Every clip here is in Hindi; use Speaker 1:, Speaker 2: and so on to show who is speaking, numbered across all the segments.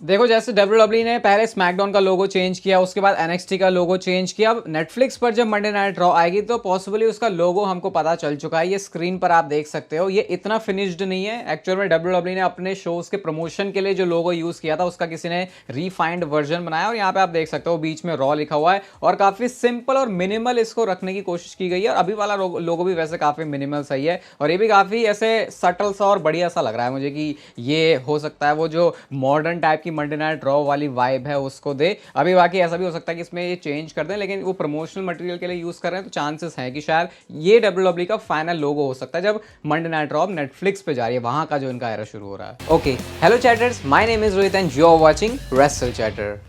Speaker 1: देखो जैसे WWE ने पहले स्मैकडाउन का लोगो चेंज किया, उसके बाद NXT का लोगो चेंज किया। अब नेटफ्लिक्स पर जब मंडे नाइट रॉ आएगी तो पॉसिबली उसका लोगो हमको पता चल चुका है। ये स्क्रीन पर आप देख सकते हो, ये इतना फिनिश्ड नहीं है। एक्चुअल में WWE ने अपने शोज के प्रमोशन के लिए जो लोगो यूज किया था उसका किसी ने रिफाइंड वर्जन बनाया, और यहाँ पे आप देख सकते हो बीच में रॉ लिखा हुआ है और काफी सिंपल और मिनिमल इसको रखने की कोशिश की गई है। और अभी वाला लोगो भी वैसे काफी मिनिमल सही है, और ये भी काफी ऐसे सटल सा और बढ़िया सा लग रहा है मुझे कि ये हो सकता है वो जो मॉडर्न टाइप की मंडे नाइट रॉ वाली वाइब है उसको दे। अभी बाकी ऐसा भी हो सकता है कि इसमें ये चेंज कर दें, लेकिन वो प्रमोशनल मटेरियल के लिए यूज कर रहे हैं तो चांसेस हैं कि शायद ये WWE का फाइनल लोगो हो सकता है जब मंडे नाइट रॉ नेटफ्लिक्स पे जा रही है, वहां का जो इनका एरा शुरू हो रहा है। Okay, hello chatters, my name is Rohit and you are watching wrestle chatter.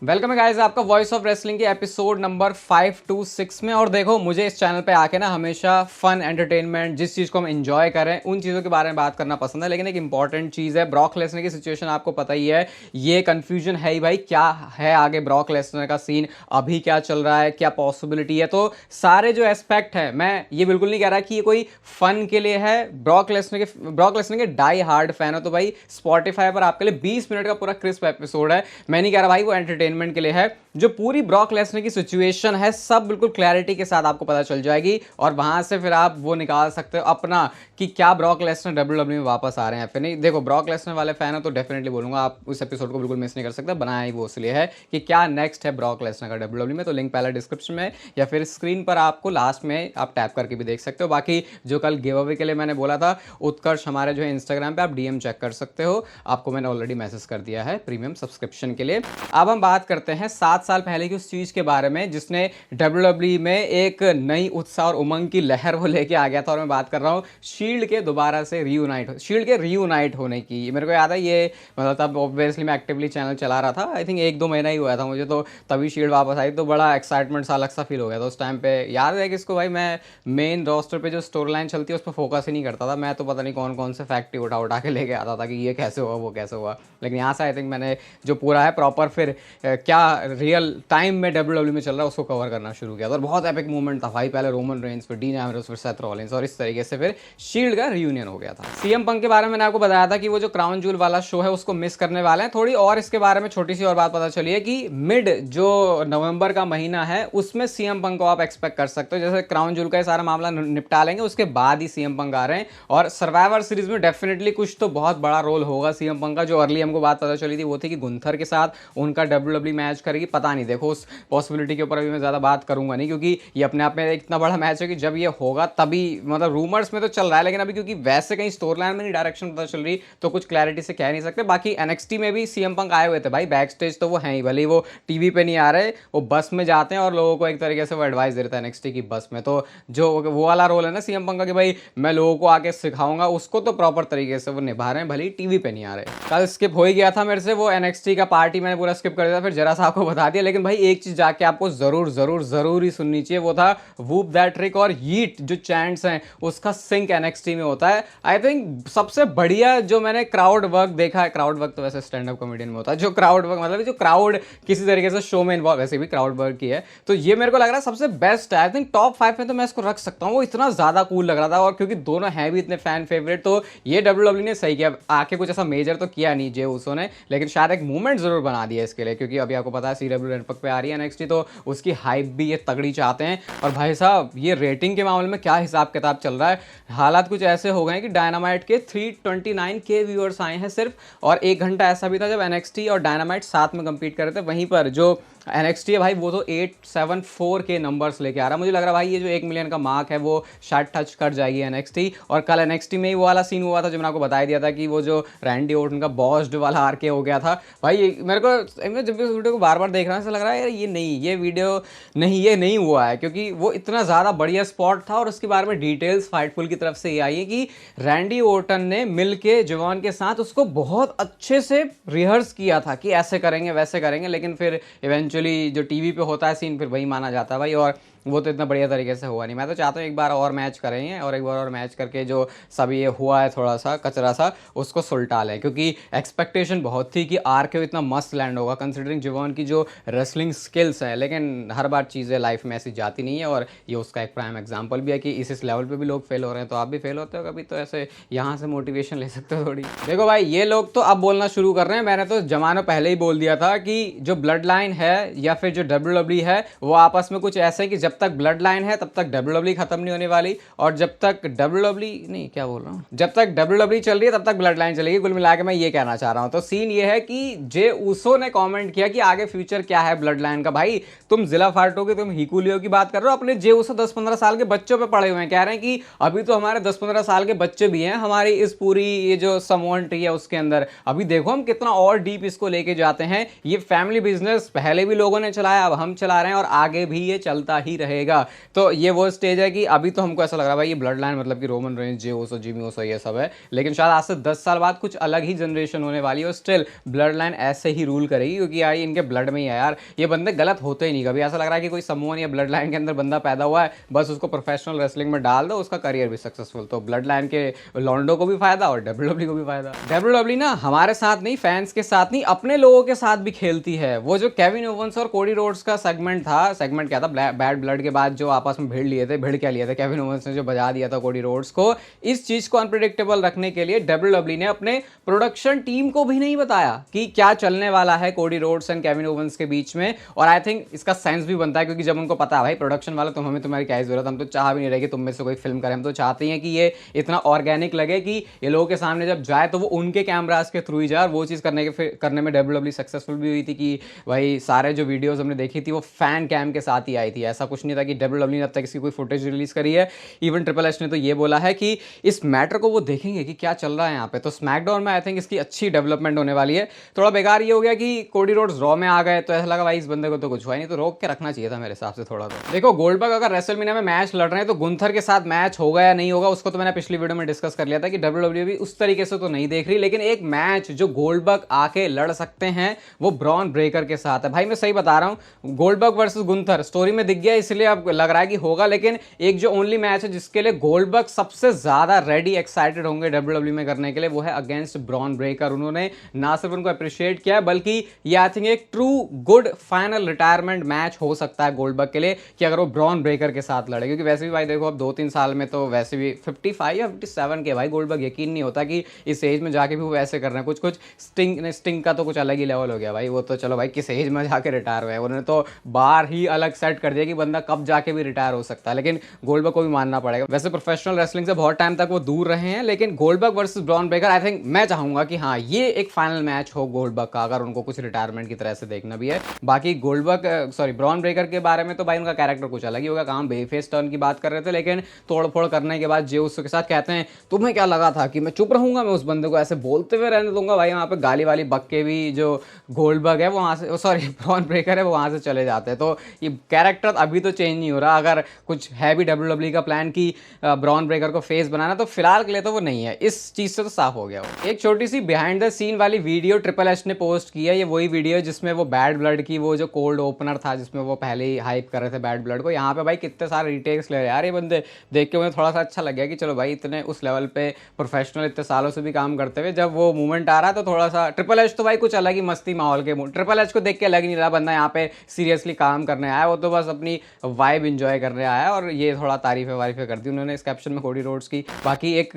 Speaker 1: Welcome है गाइस आपका वॉइस ऑफ रेसलिंग के एपिसोड नंबर 526 में। और देखो, मुझे इस चैनल पे आके ना हमेशा फन एंटरटेनमेंट, जिस चीज़ को हम एंजॉय करें उन चीज़ों के बारे में बात करना पसंद है। लेकिन एक इंपॉर्टेंट चीज़ है, ब्रॉक लेसनर की सिचुएशन आपको पता ही है। ये कंफ्यूजन है ही भाई, क्या है आगे ब्रॉक लेसनर का सीन, अभी क्या चल रहा है, क्या पॉसिबिलिटी है। तो सारे जो एस्पेक्ट है, मैं ये बिल्कुल नहीं कह रहा कि ये कोई फन के लिए है। ब्रॉक लेसनर के डाई हार्ड फैन हो तो भाई स्पॉटिफाई पर आपके लिए 20 मिनट का पूरा क्रिस्प एपिसोड है। मैं नहीं कह रहा भाई वो एंटरटेनमेंट के लिए है। जो पूरी ब्रॉक लेसनर की सिचुएशन है सब बिल्कुल क्लैरिटी के साथ आपको पता चल जाएगी, और वहां से फिर आप वो निकाल सकते हो अपना कि क्या ब्रॉक लेसनर WWE में वापस आ रहे हैं फिर नहीं। देखो, ब्रॉक लेसनर वाले फैन हो तो डेफिनेटली बोलूंगा आप उस एपिसोड को बिल्कुल मिस नहीं कर सकते। बनाया ही वो इसलिए है कि क्या नेक्स्ट है ब्रॉक लेसनर का WWE में। तो लिंक पहले डिस्क्रिप्शन में या फिर स्क्रीन पर आपको लास्ट में आप टैप करके भी देख सकते हो। बाकी जो कल गिव अवे के लिए मैंने बोला था, उत्कर्ष हमारे जो है इंस्टाग्राम पे आप DM चेक कर सकते हो, आपको मैंने ऑलरेडी मैसेज कर दिया है प्रीमियम सब्सक्रिप्शन के लिए। अब हम बात करते हैं 7 साल पहले की उस चीज के बारे में जिसने WWE में एक नई उत्साह और उमंग की लहर वो लेके आ गया था। और मैं बात कर रहा हूँ शील्ड के दोबारा से रीयूनाइट होने की। मेरे को याद है ये, मतलब तब ऑब्वियसली मैं एक्टिवली चैनल चला रहा था, आई थिंक 1-2 महीना ही हुआ था मुझे, तो तभी शील्ड वापस आई तो बड़ा एक्साइटमेंट सा अलग सा फील हो गया था उस टाइम पे। याद है कि इसको भाई मैं मेन रोस्टर पे जो स्टोरी लाइन चलती है उस पर फोकस ही नहीं करता था। मैं तो पता नहीं कौन कौन से फैक्ट उठा उठा के लेके आता था कि ये कैसे हुआ वो कैसे हुआ। लेकिन यहाँ से आई थिंक मैंने जो पूरा है प्रॉपर फिर क्या रियल टाइम में WWE में चल रहा है उसको कवर करना शुरू किया था। और बहुत एपिक मूवमेंट था भाई, पहले रोमन रेंस, फिर डीन एम्ब्रोस, फिर सेथ रॉलिंस, और इस तरीके से फिर शील्ड का रियूनियन हो गया था। CM पंक के बारे में मैंने आपको बताया था कि वो जो क्राउन जूल वाला शो है उसको मिस करने वाले हैं थोड़ी। और इसके बारे में छोटी सी और बात पता चली है कि मिड जो नवंबर का महीना है उसमें CM पंक को आप एक्सपेक्ट कर सकते हो। जैसे क्राउन जूल का सारा मामला निपटा लेंगे उसके बाद ही CM पंक आ रहे हैं, और सर्वाइवर सीरीज में डेफिनेटली कुछ तो बहुत बड़ा रोल होगा CM पंक का। जो अर्ली हमको बात पता चली थी वो थी कि गुंथर के साथ उनका WWE मैच करेगी, पता नहीं। देखो, उस पॉसिबिलिटी के ऊपर अभी मैं ज़्यादा बात करूंगा नहीं, क्योंकि ये अपने आप में इतना बड़ा मैच है कि जब ये होगा तभी, मतलब रूमर्स में तो चल रहा है, लेकिन अभी क्योंकि वैसे कहीं स्टोरी लाइन में नहीं डायरेक्शन पता चल रही तो कुछ क्लैरिटी से कह नहीं सकते। बाकी NXT में भी CM पंक आए हुए थे भाई, बैक स्टेज तो वो हैं ही, भले वो टीवी पे नहीं आ रहे, वो बस में जाते हैं और लोगों को एक तरीके से वो एडवाइस दे देता है NXT की बस में। तो जो वो वाला रोल है ना CM पंक का कि भाई मैं लोगों को आके सिखाऊंगा, उसको तो प्रॉपर तरीके से वो निभा रहे हैं, भले टीवी पे नहीं आ रहे। कल स्किप हो ही गया था मेरे से वो NXT का पार्टी, मैंने पूरा स्किप कर दिया, फिर जरा सा आपको बता दिया। लेकिन भाई एक चीज जाके आपको जरूर जरूर जरूर ही सुननी चाहिए, वो था वूप दैट ट्रिक और यीट जो चैंट्स हैं उसका सिंक NXT में होता है। आई थिंक सबसे बढ़िया जो मैंने क्राउड वर्क देखा है, क्राउड वर्क तो वैसे स्टैंड अप कॉमेडियन में होता है, जो क्राउड वर्क मतलब जो क्राउड किसी तरीके से शो में इन्वॉल्व, वैसे भी क्राउड वर्क की है, तो ये मेरे को लग रहा है सबसे बेस्ट है। आई थिंक टॉप 5 में तो मैं इसको रख सकता हूँ, वो इतना ज्यादा कूल लग रहा था। और क्योंकि दोनों हैं भी इतने फैन फेवरेट, तो ये WWE ने सही किया। आके कुछ ऐसा मेजर तो किया नहीं जे उसो ने, लेकिन शायद एक मूवमेंट जरूर बना दिया इसके लिए, क्योंकि अभी आपको पता है CW नेटवर्क पे आ रही है NXT, तो उसकी हाइप भी ये तगड़ी चाहते हैं। और भाई साहब ये रेटिंग के मामले में क्या हिसाब किताब चल रहा है, हालात कुछ ऐसे हो गए हैं कि डायनामाइट के 329K व्यूअर्स आए हैं सिर्फ, और 1 घंटा ऐसा भी था जब NXT और डायनामाइट साथ में कंपीट कर रहे थे। वहीं पर जो NXT है भाई वो तो 874K नंबर्स लेके आ रहा है। मुझे लग रहा है भाई ये जो 1 मिलियन का मार्क है वो शायद टच कर जाएगी NXT। और कल NXT में ही वो वाला सीन हुआ था जो मैंने आपको बता दिया था कि वो जो रैंडी ऑर्टन का बॉस्ड वाला RK हो गया था भाई। मेरे को जब भी उस वीडियो को बार बार देख रहा हूँ ऐसा लग रहा है यार ये वीडियो नहीं हुआ है, क्योंकि वो इतना ज़्यादा बढ़िया स्पॉट था। और उसके बारे में डिटेल्स फाइटफुल की तरफ से ये आई है कि रैंडी ऑर्टन ने मिल के जवान के साथ उसको बहुत अच्छे से रिहर्स किया था कि ऐसे करेंगे वैसे करेंगे, लेकिन फिर इवेंचुअली जो टीवी पे होता है सीन फिर वही माना जाता है भाई। और वो तो इतना बढ़िया तरीके से हुआ नहीं। मैं तो चाहता हूँ एक बार और मैच करें और एक बार और मैच करके जो सब ये हुआ है थोड़ा सा कचरा सा उसको सुलटा लें, क्योंकि एक्सपेक्टेशन बहुत थी कि आरके इतना मस्त लैंड होगा कंसिडरिंग जिवॉन की जो रेसलिंग स्किल्स हैं, लेकिन हर बार चीज़ें लाइफ में ऐसी जाती नहीं है और ये उसका एक प्राइम एग्जाम्पल भी है कि इस लेवल पे भी लोग फेल हो रहे हैं। तो आप भी फेल होते हो कभी तो ऐसे यहाँ से मोटिवेशन ले सकते हो थोड़ी। देखो भाई ये लोग तो अब बोलना शुरू कर रहे हैं, मैंने तो जमाना पहले ही बोल दिया था कि जो ब्लड लाइन है या फिर जो WWE है वो आपस में कुछ ऐसे है कि जब तक ब्लड लाइन है तब तक WWE खत्म नहीं होने वाली, और जब तक WWE नहीं क्या बोल रहा हूँ, जब तक WWE चल रही है तब तक ब्लड लाइन चलेगी। कुल मिला के मैं ये कहना चाह रहा हूँ। तो सीन ये है कि जे ऊसो ने कमेंट किया कि आगे फ्यूचर क्या है ब्लड लाइन का। भाई तुम जिला फाटो की, तुम हिकुलियो की बात कर रहे हो, अपने जे ऊसो 10-15 साल के बच्चों पे पड़े हुए हैं, कह रहे हैं कि अभी तो हमारे 10-15 साल के बच्चे भी हैं हमारी इस पूरी ये जो समोन ट्री है उसके अंदर, अभी देखो हम कितना और डीप इसको लेके जाते हैं। ये फैमिली बिजनेस पहले भी लोगों ने चलाया, अब हम चला रहे हैं और आगे भी ये चलता ही रहेगा। तो ये वो स्टेज है कि अभी तो हमको ऐसा लग रहा है भाई ये ब्लड लाइन मतलब कि Roman Reigns, Jey Uso, Jimmy Uso ये सब है, लेकिन शायद आज से 10 साल बाद कुछ अलग ही जनरेशन होने वाली है और स्टिल ब्लड लाइन ऐसे ही रूल करेगी, क्योंकि यार इनके ब्लड में ही है यार। ये बंदे गलत होते ही नहीं कभी। ऐसा लग रहा है कि कोई समोन या ब्लड लाइन के अंदर बंदा पैदा हुआ है, बस उसको प्रोफेशनल रेसलिंग में डाल दो, उसका करियर भी सक्सेसफुल। तो ब्लड लाइन के लॉन्डो को भी फायदा और WWE को भी फायदा। WWE ना हमारे साथ नहीं, फैंस के साथ नहीं, अपने लोगों के साथ भी खेलती है। वो जो केविन ओवंस और कोडी रोड्स का सेगमेंट था, सेगमेंट क्या था, बैड ब्लड के बाद जो आपस में भिड़ लिए थे, भिड़ क्या लिए थे, केविन ओवंस ने जो बजा दिया था कोडी रोड्स को, इस चीज को अनप्रेडिक्टेबल रखने के लिए WWE ने अपने प्रोडक्शन टीम को भी नहीं बताया कि क्या चलने वाला है Cody Rhodes and Kevin Owens के बीच में। और आई थिंक इसका सेंस भी बनता है, क्योंकि जब उनको पता है भाई प्रोडक्शन वाला तुम हमें, तुम्हारी क्या जरूरत, हम तो चाह भी नहीं रहे कि तुम में से कोई फिल्म करें, हम तो चाहते हैं कि ये इतना ऑर्गेनिक लगे कि ये लोगों के सामने जब जाए तो वो उनके कैमरास के थ्रू ही जाए। और वो चीज़ करने में WWE सक्सेसफुल भी हुई थी कि भाई सारे जो वीडियोस हमने देखी थी वो फैन कैम के साथ ही आई थी। ऐसा कुछ नहीं था कि WWE ने अब तक इसकी कोई फुटेज रिलीज करी है। इवन ट्रिपल एच ने तो ये बोला है कि इस मैटर को वो देखेंगे कि क्या चल रहा है यहाँ पे। तो स्मैकडाउन में आई थिंक इसकी अच्छी डेवलपमेंट होने वाली है। थोड़ा बेकार ये हो गया कि कोडी रोड्स रॉ में आ गए तो ऐसा लगा भाई इस बंदे को तो कुछ हुआ नहीं, तो रोक के रखना चाहिए था मेरे हिसाब से थोड़ा। तो देखो गोल्डबर्ग अगर रेसलमेनिया में मैच लड़ रहे हैं तो गुंथर के साथ मैच होगा या नहीं होगा उसको तो मैंने पिछली वीडियो में डिस्कस कर लिया था कि WWE भी उस तरीके से तो नहीं देख रही, लेकिन एक मैच जो गोल्डबर्ग आके लड़ सकते हैं वो ब्रॉन ब्रेकर के साथ है। भाई मैं सही बता रहा हूँ, गोल्डबर्ग वर्सेस गुंथर स्टोरी में दिख गया इसलिए अब लग रहा है कि होगा, लेकिन एक जो ओनली मैच है जिसके लिए गोल्डबर्ग सबसे ज्यादा रेडी एक्साइटेड होंगे WWE में करने के लिए वो है अगेंस्ट ब्रॉन ब्रेकर। उन्होंने ना सिर्फ उनको अप्रिशिएट किया बल्कि ये आई थिंक एक true good final retirement match हो सकता है गोल्डबर्ग के लिए कि अगर वो ब्रॉन ब्रेकर के साथ लड़े, क्योंकि वैसे भी भाई देखो अब 2-3 साल में तो वैसे भी 55 या 57 के भाई गोल्डबर्ग, यकीन नहीं होता कि इस एज में जाके भी वो ऐसे कर रहे हैं। कुछ स्टिंग का तो कुछ अलग ही लेवल हो गया भाई, वो तो चलो भाई किस एज में जाके रिटायर हुए, उन्होंने तो बार ही अलग सेट कर दिया कि बंदा कब जाके भी रिटायर हो सकता है। लेकिन गोल्डबर्ग को भी मानना पड़ेगा, वैसे प्रोफेशनल रेसलिंग से बहुत टाइम तक वो दूर रहे हैं, लेकिन Goldberg versus Bron Breakker I think मैं चाहूंगा कि हाँ ये एक फाइनल मैच हो गोल्डबर्ग का, अगर उनको कुछ रिटायरमेंट की तरह से देखना भी है। बाकी ब्रॉन ब्रेकर के बारे में तो भाई उनका कैरेक्टर कुछ अलग ही होगा, काम बेफेस टर्न की बात कर रहे थे, लेकिन तोड़फोड़ करने के बाद जे उसके साथ कहते हैं तुम्हें क्या लगा था कि मैं चुप रहूंगा, मैं उस बंदे को ऐसे बोलते हुए रहने दूंगा। भाई वहाँ पे गाली वाली बक के भी जो गोल्डबर्ग है वहाँ से ब्रॉन ब्रेकर है वो वहाँ से चले जाते हैं। तो ये कैरेक्टर अभी तो चेंज नहीं हो रहा, अगर कुछ है भी WWE का प्लान कि ब्रॉन ब्रेकर को फेस बनाना तो फिलहाल के लिए तो वो नहीं है, इस चीज से तो साफ हो गया वो। एक छोटी सी बिहाइंड द सीन वाली वीडियो ट्रिपल एच ने पोस्ट की है, ये वही वीडियो जिसमें वो बैड ब्लड की वो जो कोल्ड ओपनर था जिसमें वो पहले ही हाइप कर रहे थे बैड ब्लड को, यहाँ पे भाई कितने सारे रिटेक्स ले रहे हैं यार ये बंदे। देख के मुझे थोड़ा सा अच्छा लग गया कि चलो भाई इतने उस लेवल पे प्रोफेशनल इतने सालों से भी काम करते हुए जब वो मूवमेंट आ रहा है तो थोड़ा सा ट्रिपल एच तो भाई कुछ अलग ही मस्ती माहौल के, ट्रिपल एच को देख के लग नहीं रहा बंदा यहाँ पे सीरियसली काम करने आया, वो तो बस अपनी वाइब इंजॉय करने आया। और ये थोड़ा तारीफे वारीफे कर दी उन्होंने इस कैप्शन में कोडी रोड्स की। बाकी एक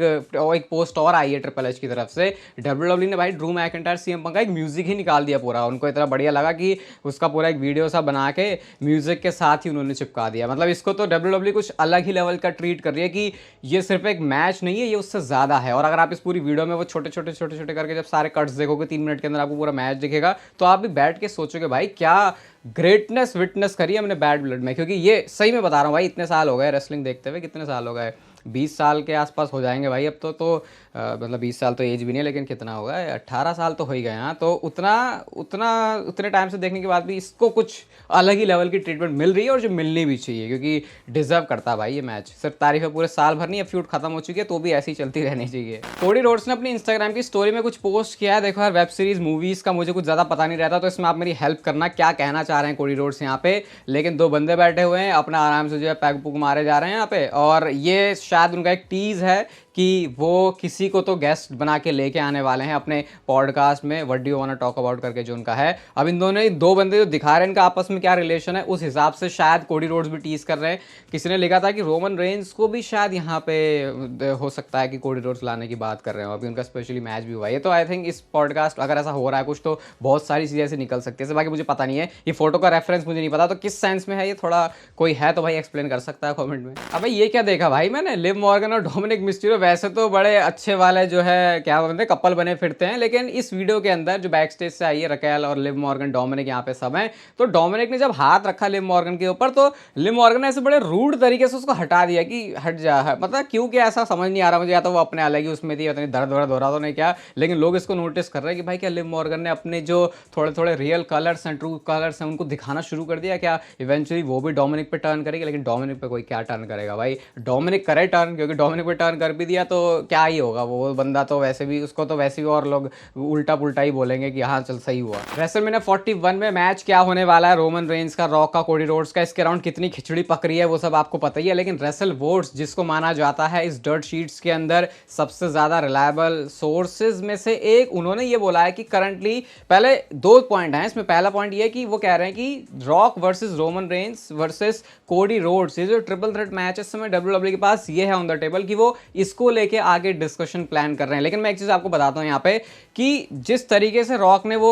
Speaker 1: पोस्ट और आई है ट्रिपल एच की तरफ से, WWE ने भाई ड्रू मैकिंटायर CM पंक का एक म्यूजिक ही निकाल दिया पूरा, उनको इतना बढ़िया लगा कि उसका पूरा एक वीडियो सा बना के म्यूजिक के साथ ही उन्होंने चिपका दिया। मतलब इसको तो WWE कुछ अलग ही लेवल का ट्रीट कर रही है कि ये सिर्फ एक मैच नहीं है, ये उससे ज्यादा है। और अगर आप इस पूरी वीडियो में वो छोटे छोटे करके जब सारे कट्स देखोगे 3 मिनट के अंदर आपको पूरा मैच दिखेगा तो आप भी बैठ के सोचोगे भाई क्या ग्रेटनेस विटनेस करी हमने बैड ब्लड में, क्योंकि ये सही में बता रहा हूँ भाई इतने साल हो गए रेसलिंग देखते हुए, कितने साल हो गए 20 साल के आसपास हो जाएंगे भाई अब तो मतलब 20 साल तो एज भी नहीं है, लेकिन कितना होगा, 18 साल तो हो ही गए हैं। तो उतना उतना उतने टाइम से देखने के बाद भी इसको कुछ अलग ही लेवल की ट्रीटमेंट मिल रही है, और जो मिलनी भी चाहिए, क्योंकि डिजर्व करता है भाई ये मैच। सिर्फ तारीफें पूरे साल भर नहीं, अब फ्यूड खत्म हो चुकी है तो भी ऐसी चलती रहनी चाहिए। कोडी रोड्स ने अपनी इंस्टाग्राम की स्टोरी में कुछ पोस्ट किया है। देखो यार, वेब सीरीज मूवीज का मुझे कुछ ज़्यादा पता नहीं रहता, तो इसमें आप मेरी हेल्प करना, क्या कहना चाह रहे हैं कोडी रोड्स यहाँ पे। लेकिन दो बंदे बैठे हुए हैं, अपना आराम से जो है पैग पुग मारे जा रहे हैं यहाँ पे, और ये शायद उनका एक टीज है कि वो किसी को तो गेस्ट बना के लेके आने वाले हैं अपने पॉडकास्ट में, what do you want to talk about करके जो उनका है। अब इन दोनों दो बंदे जो दिखा रहे हैं इनका आपस में क्या रिलेशन है, उस हिसाब से शायद कोडी रोड्स भी टीज कर रहे हैं। किसी ने लिखा था कि रोमन रेंज को भी शायद यहाँ पे हो सकता है कि कोडी रोड्स लाने की बात कर रहे हो, अभी उनका स्पेशली मैच भी हुआ है। तो आई थिंक इस पॉडकास्ट अगर ऐसा हो रहा है कुछ, तो बहुत सारी चीज़ें ऐसे निकल सकती है। बाकी मुझे पता नहीं है, ये फोटो का रेफरेंस मुझे नहीं पता, तो किस सेंस में है ये, थोड़ा कोई है तो भाई एक्सप्लेन कर सकता है कमेंट में। अब ये क्या देखा भाई मैंने, लिव मॉर्गन और डोमिनिक मिस्टीरियो वैसे तो बड़े अच्छे वाले जो है क्या बोलते हैं कपल बने फिरते हैं, लेकिन इस वीडियो के अंदर जो बैक स्टेज से आई है, रकेल और लिव मॉर्गन, डोमिनिक यहाँ पे सब हैं, तो डोमिनिक ने जब हाथ रखा लिव मॉर्गन के ऊपर, तो लिव मॉर्गन ने ऐसे बड़े रूड तरीके से उसको हटा दिया कि हट जा है। मतलब क्यों, क्या ऐसा समझ नहीं आ रहा मुझे, या तो वो अपने अलग ही उसमें थी, इतनी दर्द वर्द हो रहा तो नहीं क्या, लेकिन लोग इसको नोटिस कर रहे हैं कि भाई क्या लिव मॉर्गन ने अपने जो थोड़े थोड़े रियल कलर्स हैं, ट्रू कलर्स हैं, उनको दिखाना शुरू कर दिया क्या, इवेंचुअली वो भी डोमिनिक पे टर्न करेगी। लेकिन डोमिनिक पे कोई क्या टर्न करेगा भाई, डोमिनिक करे टर्न, क्योंकि डोमिनिक पे टर्न कर भी दिया तो क्या ही होगा, वो बंदा तो वैसे भी, उसको तो वैसे भी और लोग उल्टा पुल्टा ही बोलेंगे कि हाँ चल सही हुआ। रेसलमेनिया 41 में मैच क्या होने वाला है, रोमन रेंज का, रॉक का, कोडी रोड्स का, इसके अराउंड कितनी खिचड़ी पक रही है वो सब आपको पता ही है। लेकिन रेसल वोट्स, जिसको माना जाता है इस डर्ट शीट्स के अंदर सबसे ज्यादा रिलायबल सोर्सेज में से एक, उन्होंने ये बोला है कि करंटली, पहले दो पॉइंट हैं इसमें। पहला पॉइंट ये है कि वो कह रहे हैं कि rock versus Roman Reigns versus Cody Rhodes, ये जो ट्रिपल थ्रेट मैच इस समय डब्ल्यूडब्ल्यू के पास ये है ऑन द टेबल, कि वो इसको लेके आगे डिस्कशन प्लान कर रहे हैं। लेकिन मैं एक चीज आपको बताता हूं यहाँ पे, कि जिस तरीके से रॉक ने वो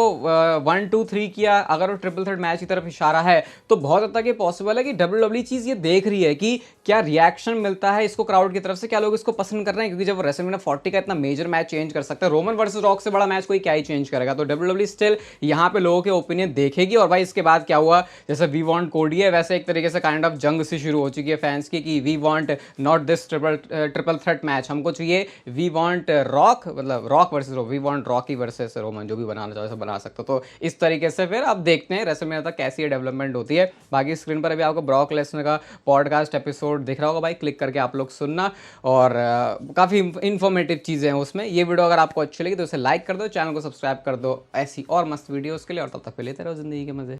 Speaker 1: 1 2 3 किया, अगर वो ट्रिपल थ्रेट मैच की तरफ इशारा है, तो बहुत हद तक ये पॉसिबल है कि डब्ल्यूडब्ल्यू चीज ये देख रही है कि क्या रिएक्शन मिलता है इसको क्राउड की तरफ से, क्या लोग इसको पसंद कर रहे हैं। क्योंकि जब रेसलमेनिया 40 का इतना मेजर मैच चेंज कर सकता है, रोमन वर्सेस रॉक से बड़ा मैच कोई क्या ही चेंज करेगा, तो डब्ल्यूडब्ल्यू स्टिल यहाँ पे लोगों के ओपिनियन देखेगी। और भाई इसके बाद क्या हुआ, जैसे वी वांट कोडी है, वैसे एक तरीके से काइंड ऑफ जंग सी शुरू हो चुकी है फैंस की, कि we want not this triple threat match, हमको चाहिए वी वांट रॉक, मतलब Rock versus Rock, we want Rocky versus Roman, जो भी बनाना चाहो बना सकते हो। तो इस तरीके से फिर अब देखते हैं रेसलमेनिया तक कैसी डेवलपमेंट होती है। बाकी स्क्रीन पर अभी आपको ब्रॉक लेसनर का पॉडकास्ट एपिसोड दिख रहा होगा भाई, क्लिक करके आप लोग सुनना, और काफ़ी इंफॉर्मेटिव चीज़ें हैं उसमें। ये वीडियो अगर आपको अच्छी लगी तो उसे लाइक कर दो, चैनल को सब्सक्राइब कर दो ऐसी और मस्त वीडियोज़ के लिए, और तब तक लेते रहो जिंदगी के मजे।